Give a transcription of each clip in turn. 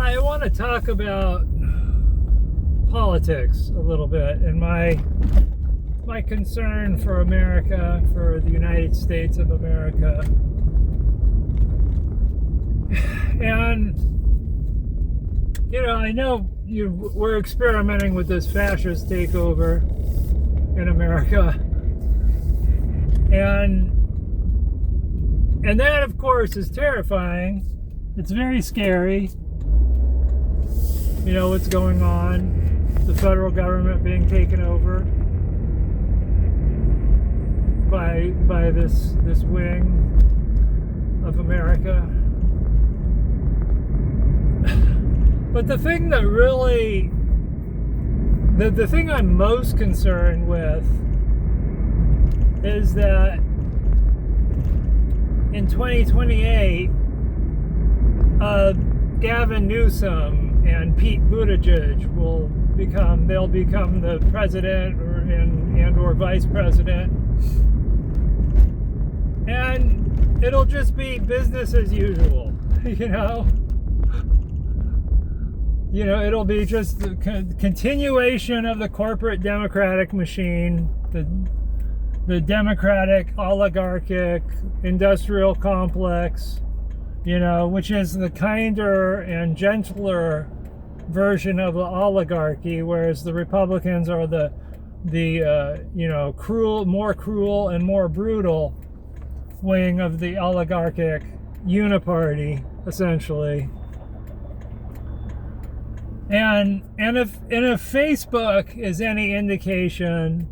I want to talk about politics a little bit and my concern for America, for the United States of America. And, I know we're experimenting with this fascist takeover in America. And that, of course, is terrifying. It's very scary. What's going on. The federal government being taken over by this wing of America. But the thing that really, the thing I'm most concerned with is that in 2028, Gavin Newsom and Pete Buttigieg they'll become the president or vice president. And it'll just be business as usual, it'll be just the continuation of the corporate democratic machine, the democratic oligarchic industrial complex, which is the kinder and gentler version of the oligarchy, whereas the Republicans are the more cruel and more brutal wing of the oligarchic uniparty, essentially. And if Facebook is any indication,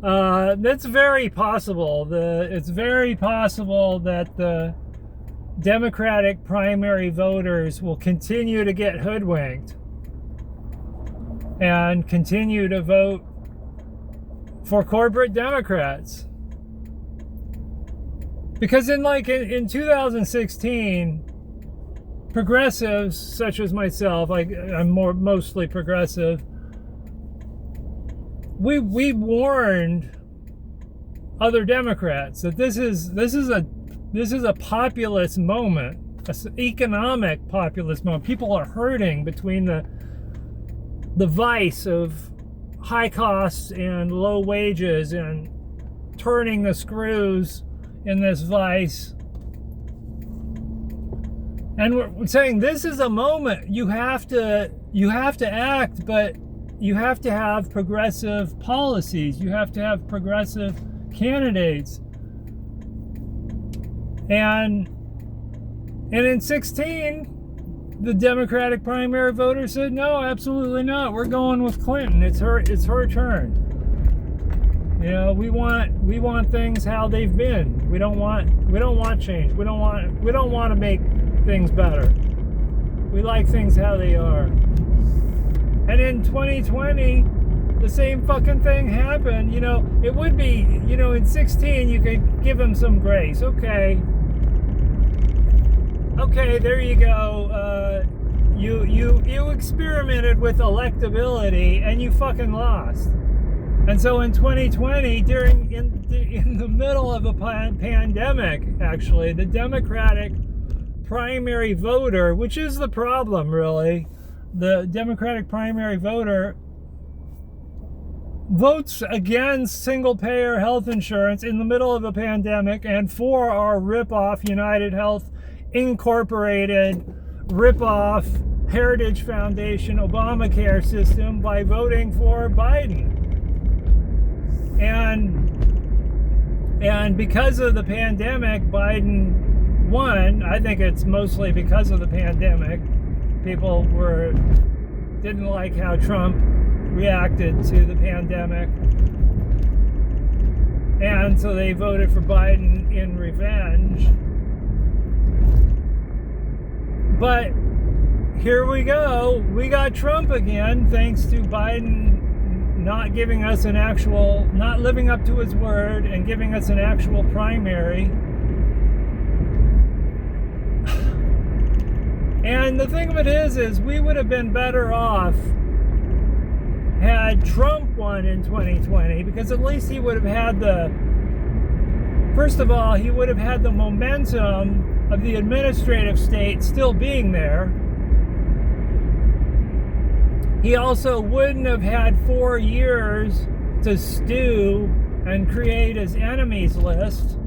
that's very possible. It's very possible that the Democratic primary voters will continue to get hoodwinked and continue to vote for corporate Democrats. Because in 2016, progressives such as myself, I'm mostly progressive, we warned other Democrats that this is a populist moment, an economic populist moment. People are hurting between the vice of high costs and low wages and turning the screws in this vice. And we're saying this is a moment you have to act, but you have to have progressive policies. You have to have progressive candidates. And in 16, the Democratic primary voters said, no, absolutely not. We're going with Clinton. It's her turn. We want things how they've been. We don't want change. We don't want to make things better. We like things how they are. And in 2020, the same fucking thing happened. It would be, in 16 you could give them some grace. Okay, there you go. You experimented with electability and you fucking lost. And so in 2020, in the middle of a pandemic, actually, the Democratic primary voter, which is the problem, really, the Democratic primary voter votes against single-payer health insurance in the middle of a pandemic and for our rip-off United Health Incorporated rip-off Heritage Foundation Obamacare system by voting for Biden. And because of the pandemic, Biden won. I think it's mostly because of the pandemic. People didn't like how Trump reacted to the pandemic. And so they voted for Biden in revenge. But here we go. We got Trump again, thanks to Biden not living up to his word and giving us an actual primary. And the thing of it is we would have been better off had Trump won in 2020, because at least he would have had first of all, he would have had the momentum of the administrative state still being there. he also wouldn't have had 4 years to stew and create his enemies list.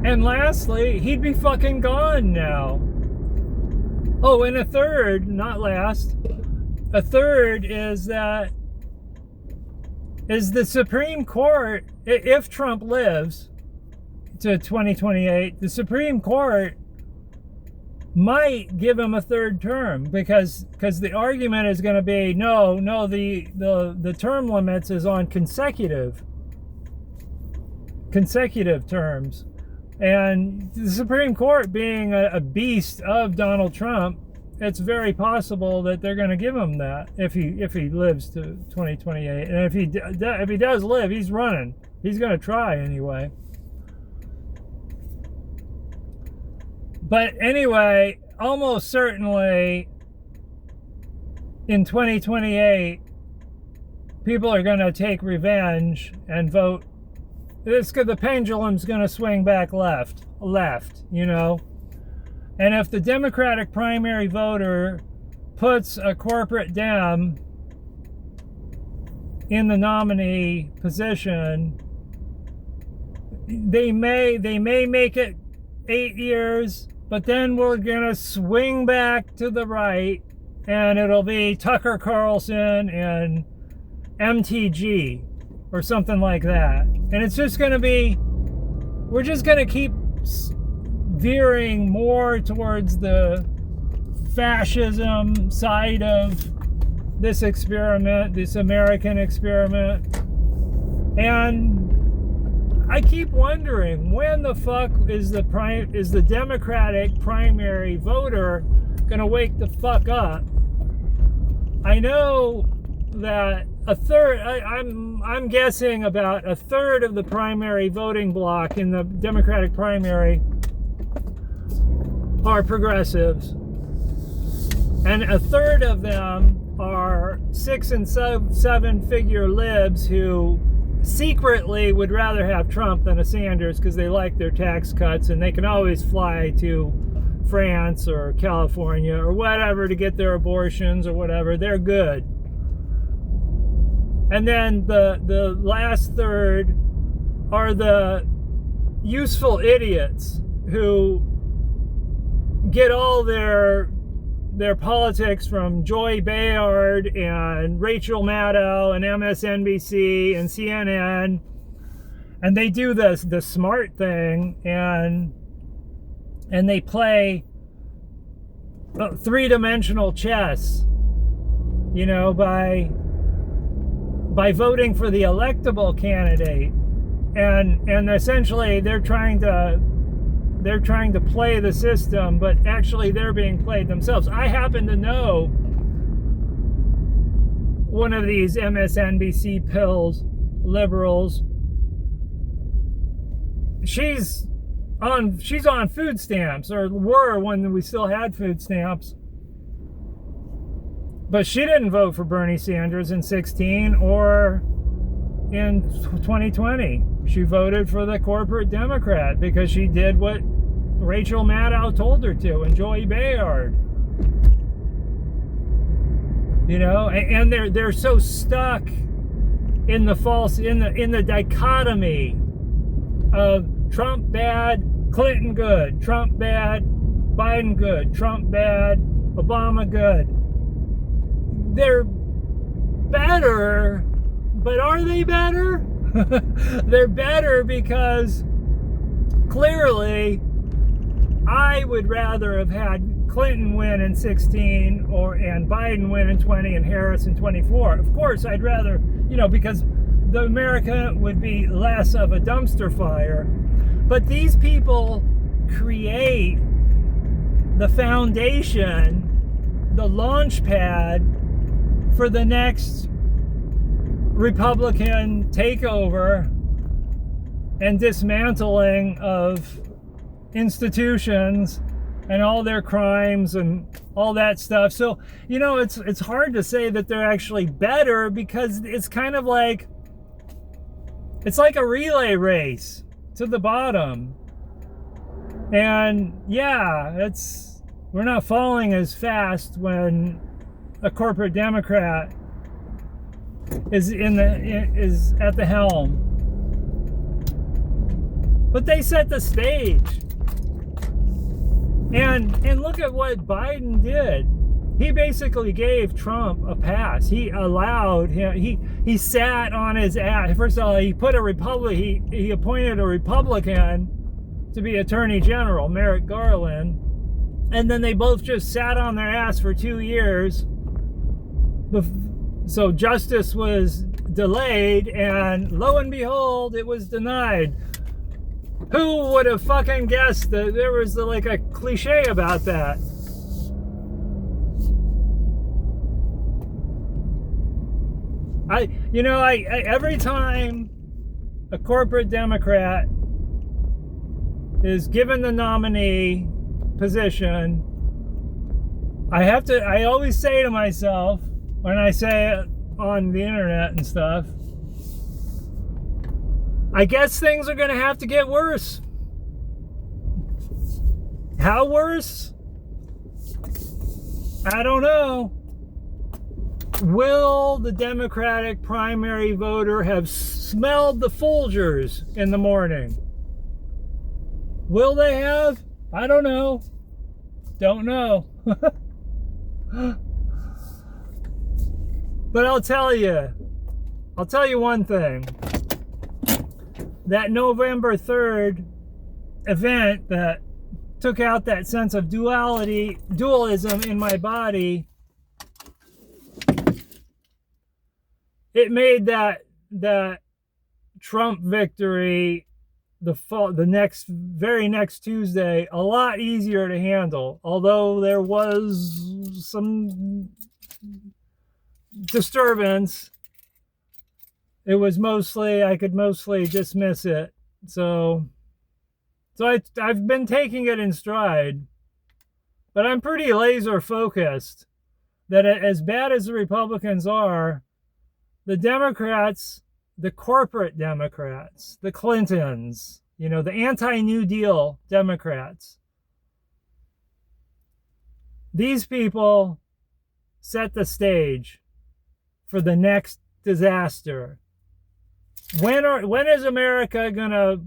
And lastly, he'd be fucking gone now. Oh, and a third, not last, a third is that the Supreme Court, if Trump lives to 2028, the Supreme Court might give him a third term because the argument is going to be no, the term limits is on consecutive terms. And the Supreme Court being a beast of Donald Trump, it's very possible that they're going to give him that if he lives to 2028. And if he does live, he's running. He's going to try anyway. But anyway, almost certainly in 2028, people are going to take revenge and vote. The pendulum's going to swing back left, you know. And if the Democratic primary voter puts a corporate Dem in the nominee position, they may make it 8 years, but then we're going to swing back to the right, and it'll be Tucker Carlson and MTG or something like that. And it's just going to be, we're just going to keep veering more towards the fascism side of this experiment, this American experiment. And I keep wondering, when the fuck is the Democratic primary voter gonna wake the fuck up? I know that a third, I'm guessing about a third of the primary voting bloc in the Democratic primary are progressives, and a third of them are 6 and 7 figure libs who secretly would rather have Trump than a Sanders because they like their tax cuts and they can always fly to France or California or whatever to get their abortions or whatever. They're good. And then the last third are the useful idiots who get all their politics from Joy Behar and Rachel Maddow and MSNBC and CNN, and they do the smart thing and they play three-dimensional chess, you know, by voting for the electable candidate, and essentially they're trying to play the system, but actually they're being played themselves. I happen to know one of these MSNBC pills, liberals. She's on food stamps, or were when we still had food stamps. But she didn't vote for Bernie Sanders in 2016 or in 2020. She voted for the corporate Democrat because she did what Rachel Maddow told her to, and Joy Behar. You know, and they're so stuck in the dichotomy of Trump bad, Clinton good, Trump bad, Biden good, Trump bad, Obama good. They're better, but are they better? They're better because clearly I would rather have had Clinton win in 2016 and Biden win in 2020 and Harris in 2024. Of course, I'd rather, you know, because the America would be less of a dumpster fire. But these people create the foundation, the launch pad for the next Republican takeover and dismantling of institutions and all their crimes and all that stuff. So, you know, it's hard to say that they're actually better because it's kind of like, it's like a relay race to the bottom. And yeah, we're not falling as fast when a corporate Democrat is at the helm. But they set the stage. And look at what Biden did. He basically gave Trump a pass. He allowed him, he sat on his ass. First of all, he appointed a Republican to be Attorney General, Merrick Garland. And then they both just sat on their ass for 2 years. So justice was delayed, and lo and behold, it was denied. Who would have fucking guessed that there was like a cliche about that? Every time a corporate Democrat is given the nominee position, I always say to myself, when I say it on the internet and stuff, I guess things are going to have to get worse. How worse? I don't know. Will the Democratic primary voter have smelled the Folgers in the morning? Will they have? I don't know. Don't know. But I'll tell you one thing. That November 3rd event that took out that sense of dualism in my body, it made that Trump victory the very next Tuesday a lot easier to handle. Although there was some disturbance, I could mostly dismiss it. So I've been taking it in stride, but I'm pretty laser focused that as bad as the Republicans are, the Democrats, the corporate Democrats, the Clintons, the anti-New Deal Democrats, these people set the stage for the next disaster. When is America gonna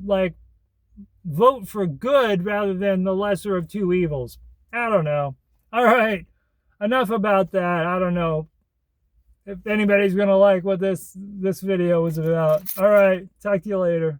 vote for good rather than the lesser of two evils? I don't know. All right, enough about that. I don't know if anybody's gonna like what this video was about. All right, talk to you later.